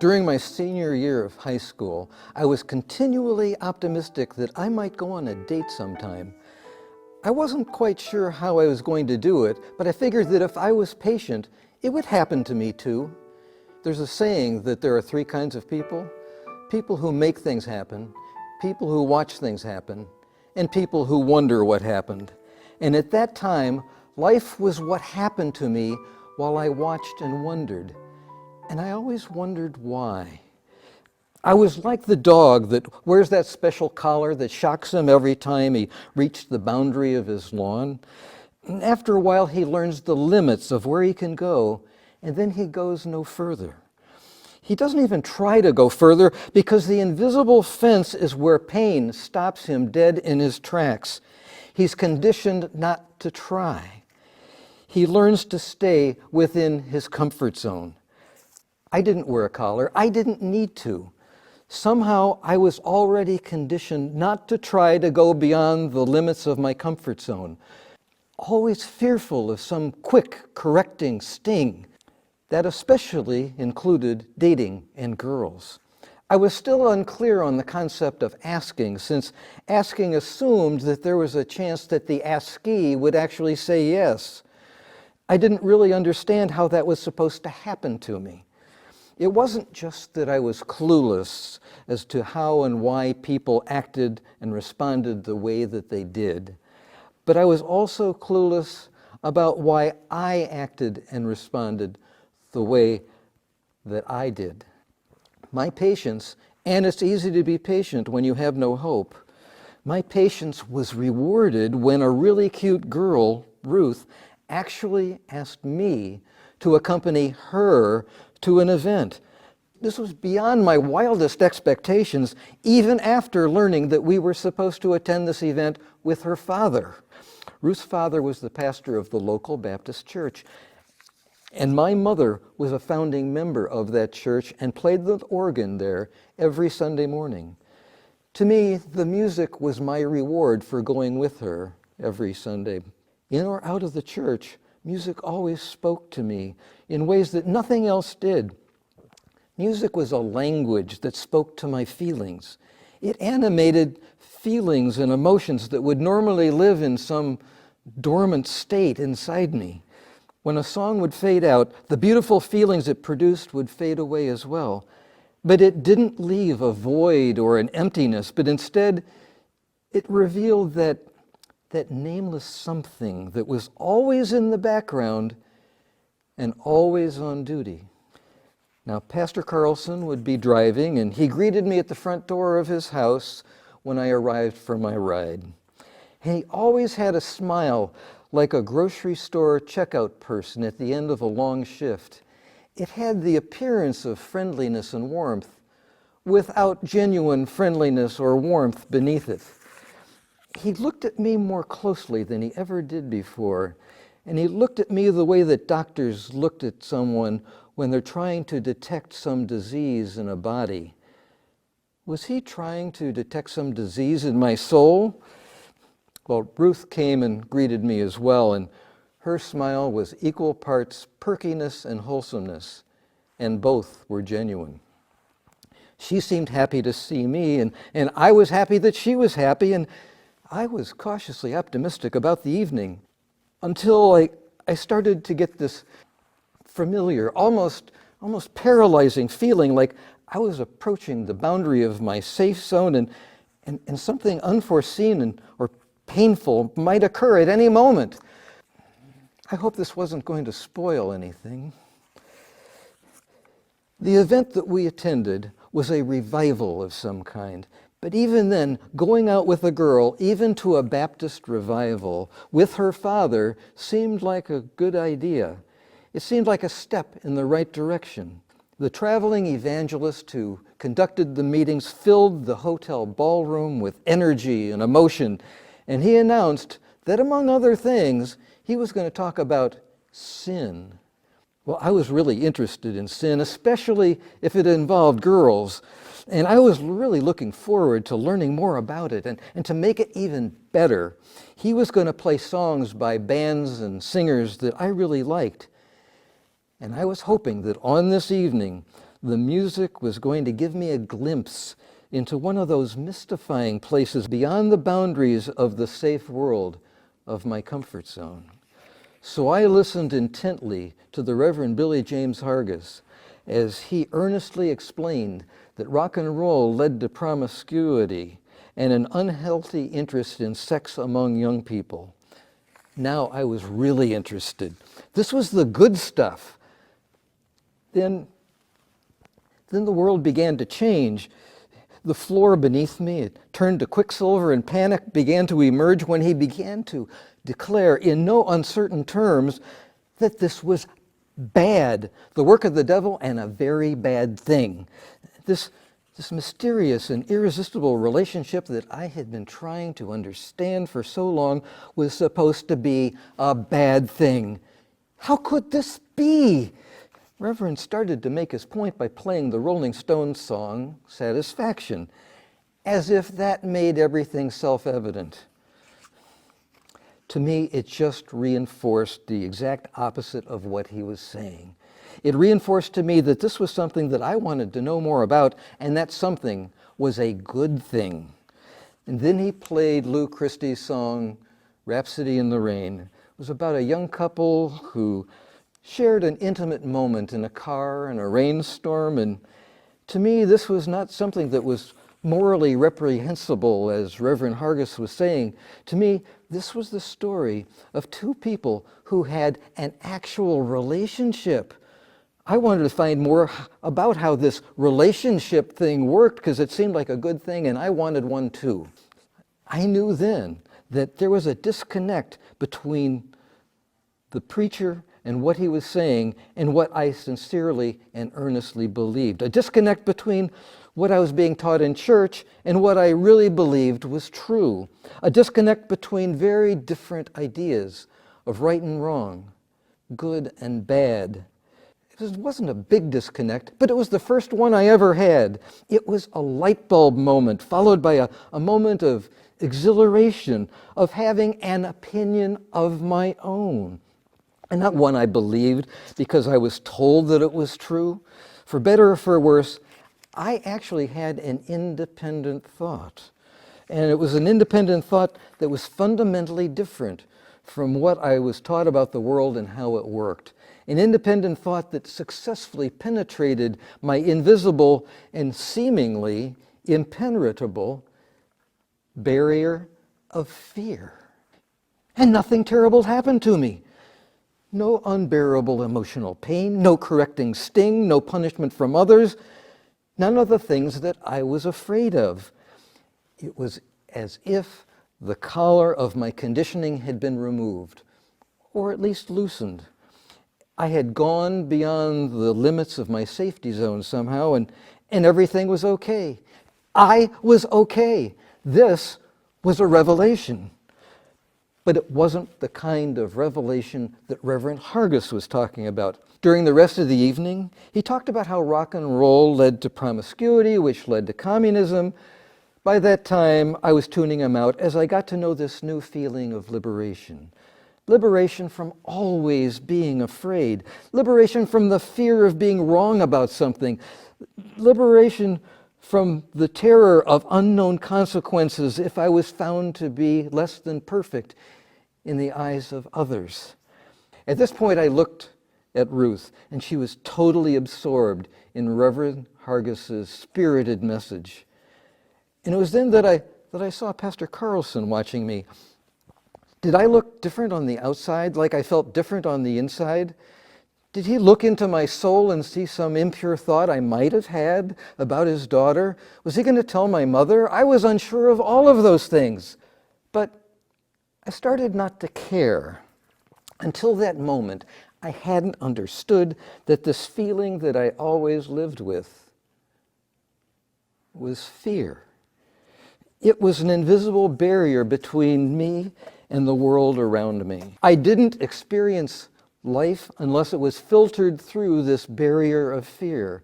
During my senior year of high school, I was continually optimistic that I might go on a date sometime. I wasn't quite sure how I was going to do it, but I figured that if I was patient, it would happen to me too. There's a saying that there are three kinds of people: people who make things happen, people who watch things happen, and people who wonder what happened. And at that time, life was what happened to me while I watched and wondered. And I always wondered why. I was like the dog that wears that special collar that shocks him every time he reached the boundary of his lawn. And after a while, he learns the limits of where he can go, and then he goes no further. He doesn't even try to go further because the invisible fence is where pain stops him dead in his tracks. He's conditioned not to try. He learns to stay within his comfort zone. I didn't wear a collar. I didn't need to. Somehow I was already conditioned not to try to go beyond the limits of my comfort zone, always fearful of some quick correcting sting. That especially included dating and girls. I was still unclear on the concept of asking, since asking assumed that there was a chance that the askee would actually say yes. I didn't really understand how that was supposed to happen to me. It wasn't just that I was clueless as to how and why people acted and responded the way that they did, but I was also clueless about why I acted and responded the way that I did. My patience, and it's easy to be patient when you have no hope, my patience was rewarded when a really cute girl, Ruth, actually asked me to accompany her to an event. This was beyond my wildest expectations, even after learning that we were supposed to attend this event with her father. Ruth's father was the pastor of the local Baptist church, and my mother was a founding member of that church and played the organ there every Sunday morning. To me, the music was my reward for going with her every Sunday. In or out of the church, music always spoke to me in ways that nothing else did. Music was a language that spoke to my feelings. It animated feelings and emotions that would normally live in some dormant state inside me. When a song would fade out, the beautiful feelings it produced would fade away as well. But it didn't leave a void or an emptiness, but instead it revealed that nameless something that was always in the background and always on duty. Now, Pastor Carlson would be driving, and he greeted me at the front door of his house when I arrived for my ride. And he always had a smile like a grocery store checkout person at the end of a long shift. It had the appearance of friendliness and warmth, without genuine friendliness or warmth beneath it. He looked at me more closely than he ever did before, and he looked at me the way that doctors looked at someone when they're trying to detect some disease in a body. Was he trying to detect some disease in my soul? Well, Ruth came and greeted me as well, and her smile was equal parts perkiness and wholesomeness, and both were genuine. She seemed happy to see me, and I was happy that she was happy, and I was cautiously optimistic about the evening until I started to get this familiar, almost paralyzing feeling like I was approaching the boundary of my safe zone, and something unforeseen or painful might occur at any moment. I hope this wasn't going to spoil anything. The event that we attended was a revival of some kind. But even then, going out with a girl, even to a Baptist revival, with her father, seemed like a good idea. It seemed like a step in the right direction. The traveling evangelist who conducted the meetings filled the hotel ballroom with energy and emotion, and he announced that, among other things, he was going to talk about sin. Well, I was really interested in sin, especially if it involved girls. And I was really looking forward to learning more about it and to make it even better. He was going to play songs by bands and singers that I really liked. And I was hoping that on this evening, The music was going to give me a glimpse into one of those mystifying places beyond the boundaries of the safe world of my comfort zone. So I listened intently to the Reverend Billy James Hargis as he earnestly explained that rock and roll led to promiscuity and an unhealthy interest in sex among young people. Now I was really interested. This was the good stuff. Then the world began to change. The floor beneath me, it turned to quicksilver, and panic began to emerge when he began to declare in no uncertain terms that this was bad, the work of the devil, and a very bad thing. This mysterious and irresistible relationship that I had been trying to understand for so long was supposed to be a bad thing. How could this be? Reverend started to make his point by playing the Rolling Stones song, Satisfaction, as if that made everything self-evident. To me, it just reinforced the exact opposite of what he was saying. It reinforced to me that this was something that I wanted to know more about, and that something was a good thing. And then he played Lou Christie's song, Rhapsody in the Rain. It was about a young couple who shared an intimate moment in a car in a rainstorm, and to me this was not something that was morally reprehensible, as Reverend Hargis was saying. To me, this was the story of two people who had an actual relationship. I wanted to find more about how this relationship thing worked because it seemed like a good thing, and I wanted one too. I knew then that there was a disconnect between the preacher and what he was saying and what I sincerely and earnestly believed. A disconnect between what I was being taught in church and what I really believed was true. A disconnect between very different ideas of right and wrong, good and bad. It wasn't a big disconnect, but it was the first one I ever had. It was a light bulb moment, followed by a moment of exhilaration, of having an opinion of my own. And not one I believed because I was told that it was true. For better or for worse, I actually had an independent thought. And it was an independent thought that was fundamentally different from what I was taught about the world and how it worked. An independent thought that successfully penetrated my invisible and seemingly impenetrable barrier of fear. And nothing terrible happened to me. No unbearable emotional pain, no correcting sting, no punishment from others, none of the things that I was afraid of. It was as if the collar of my conditioning had been removed, or at least loosened. I had gone beyond the limits of my safety zone somehow, and everything was okay. I was okay. This was a revelation. But it wasn't the kind of revelation that Reverend Hargis was talking about. During the rest of the evening, he talked about how rock and roll led to promiscuity, which led to communism. By that time, I was tuning him out as I got to know this new feeling of liberation. Liberation from always being afraid. Liberation from the fear of being wrong about something. Liberation from the terror of unknown consequences if I was found to be less than perfect in the eyes of others. At this point, I looked at Ruth, and she was totally absorbed in Reverend Hargis's spirited message. And it was then that I saw Pastor Carlson watching me. Did I look different on the outside, like I felt different on the inside? Did he look into my soul and see some impure thought I might have had about his daughter? Was he going to tell my mother? I was unsure of all of those things. But I started not to care. Until that moment, I hadn't understood that this feeling that I always lived with was fear. It was an invisible barrier between me and the world around me. I didn't experience life unless it was filtered through this barrier of fear.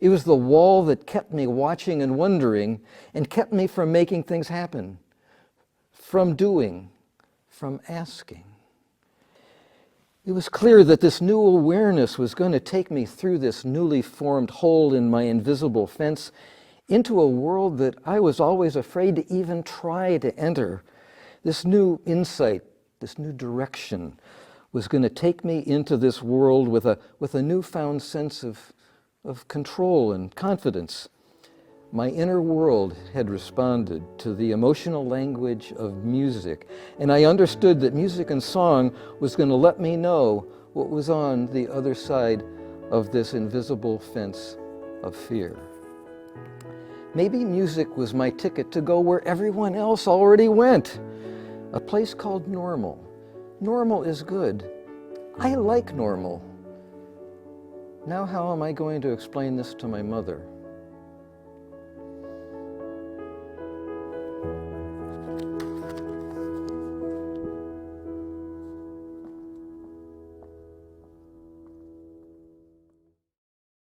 It was the wall that kept me watching and wondering and kept me from making things happen, from doing, from asking. It was clear that this new awareness was going to take me through this newly formed hole in my invisible fence into a world that I was always afraid to even try to enter. This new insight, this new direction was going to take me into this world with a newfound sense of control and confidence. My inner world had responded to the emotional language of music, and I understood that music and song was going to let me know what was on the other side of this invisible fence of fear. Maybe music was my ticket to go where everyone else already went, a place called normal. Normal is good. I like normal. Now how am I going to explain this to my mother?